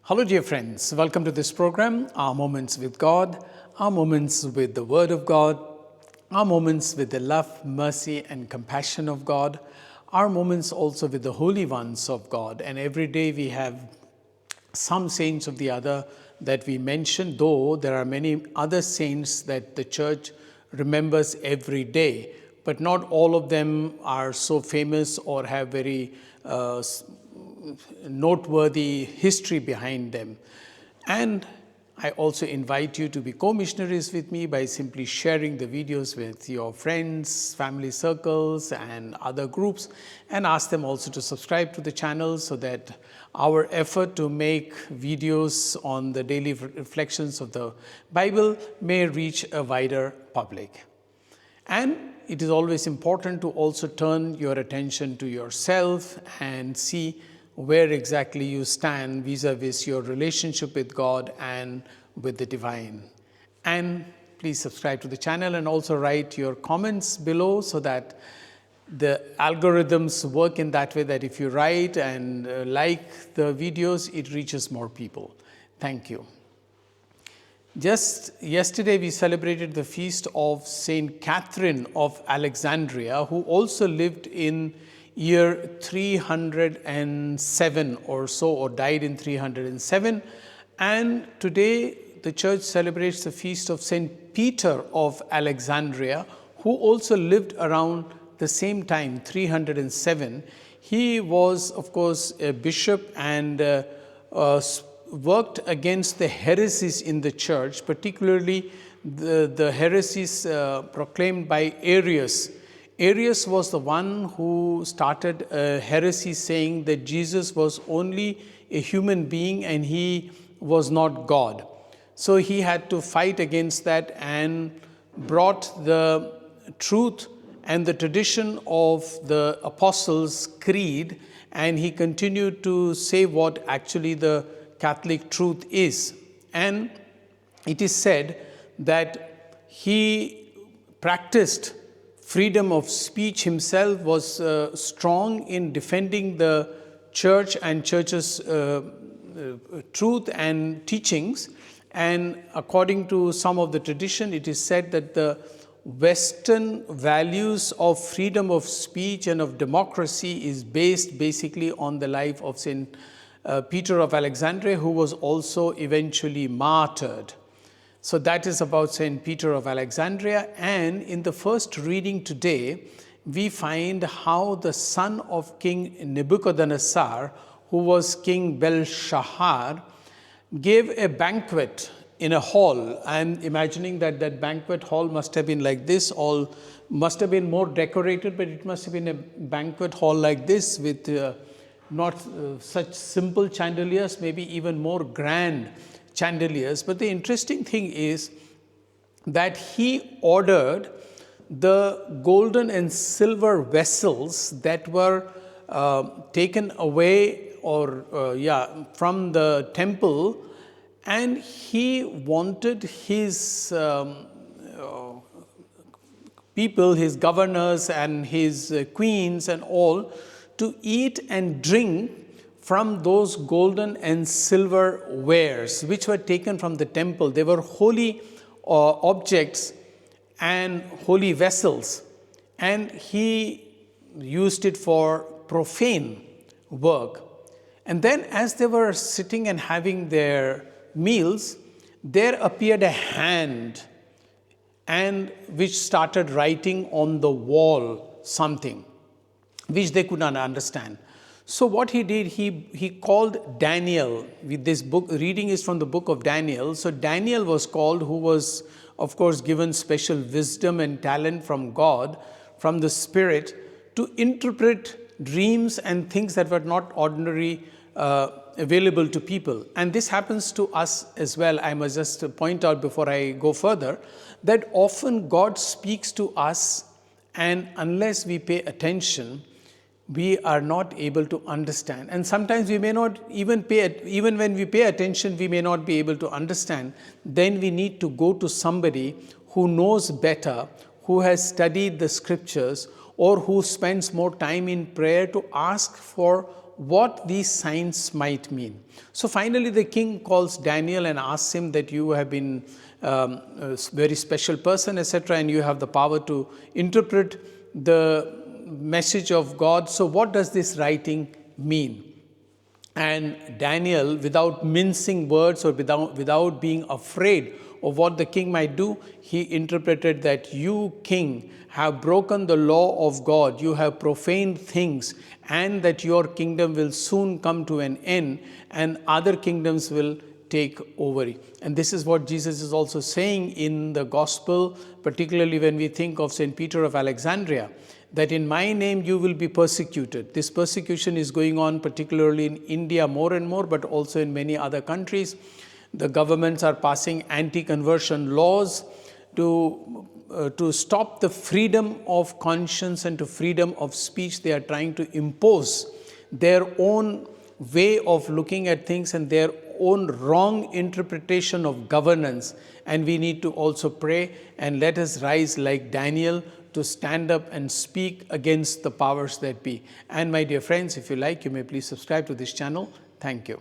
Hello, dear friends. Welcome to this program, Our Moments with God, Our Moments with the Word of God, Our Moments with the love, mercy, and compassion of God, Our Moments also with the holy ones of God. And every day we have some saints of the other that we mention, though there are many other saints that the church remembers every day. But not all of them are so famous or have very noteworthy history behind them. And I also invite you to be co-missionaries with me by simply sharing the videos with your friends, family circles, and other groups, and ask them also to subscribe to the channel so that our effort to make videos on the daily reflections of the Bible may reach a wider public. And it is always important to also turn your attention to yourself and see where exactly you stand vis-a-vis your relationship with God and with the divine. And please subscribe to the channel and also write your comments below so that the algorithms work in that way that if you write and like the videos, it reaches more people. Thank you. Just yesterday, we celebrated the feast of Saint Catherine of Alexandria, who also lived in year 307 or so, or died in 307. And today, the church celebrates the feast of Saint Peter of Alexandria, who also lived around the same time, 307. He was, of course, a bishop and worked against the heresies in the church, particularly the heresies proclaimed by Arius. Arius was the one who started a heresy saying that Jesus was only a human being and he was not God. So he had to fight against that and brought the truth and the tradition of the Apostles' Creed, and he continued to say what actually the Catholic truth is. And it is said that he practiced freedom of speech himself, was strong in defending the church and church's truth and teachings. And according to some of the tradition, it is said that the Western values of freedom of speech and of democracy is based basically on the life of Saint Peter of Alexandria, who was also eventually martyred. So that is about Saint Peter of Alexandria. And in the first reading today, we find how the son of King Nebuchadnezzar, who was King Belshazzar, gave a banquet in a hall. I'm imagining that that banquet hall must have been like this, all must have been more decorated, but it must have been a banquet hall like this with not such simple chandeliers, maybe even more grand chandeliers. But the interesting thing is that he ordered the golden and silver vessels that were taken away from the temple, and he wanted his people, his governors and his queens and all, to eat and drink from those golden and silver wares which were taken from the temple. They were holy objects and holy vessels, and he used it for profane work. And then as they were sitting and having their meals, there appeared a hand and which started writing on the wall something which they could not understand. So what he did, he called Daniel. This book reading is from the book of Daniel. So Daniel was called, who was, of course, given special wisdom and talent from God, from the Spirit, to interpret dreams and things that were not ordinary available to people. And this happens to us as well. I must just point out before I go further that often God speaks to us, and unless we pay attention, we are not able to understand. And sometimes we may not even even when we pay attention, we may not be able to understand. Then we need to go to somebody who knows better, who has studied the scriptures, or who spends more time in prayer to ask for what these signs might mean. So finally the king calls Daniel and asks him that you have been a very special person, etc., and you have the power to interpret the message of God. So what does this writing mean? And Daniel, without mincing words or without being afraid of what the king might do, he interpreted that you, king, have broken the law of God, you have profaned things, and that your kingdom will soon come to an end, and other kingdoms will take over. And this is what Jesus is also saying in the gospel, particularly when we think of St. Peter of Alexandria, that in my name you will be persecuted. This persecution is going on particularly in India more and more, but also in many other countries. The governments are passing anti-conversion laws to stop the freedom of conscience and to freedom of speech. They are trying to impose their own way of looking at things and their own wrong interpretation of governance. And we need to also pray, and let us rise like Daniel to stand up and speak against the powers that be. And my dear friends, if you like, you may please subscribe to this channel. Thank you.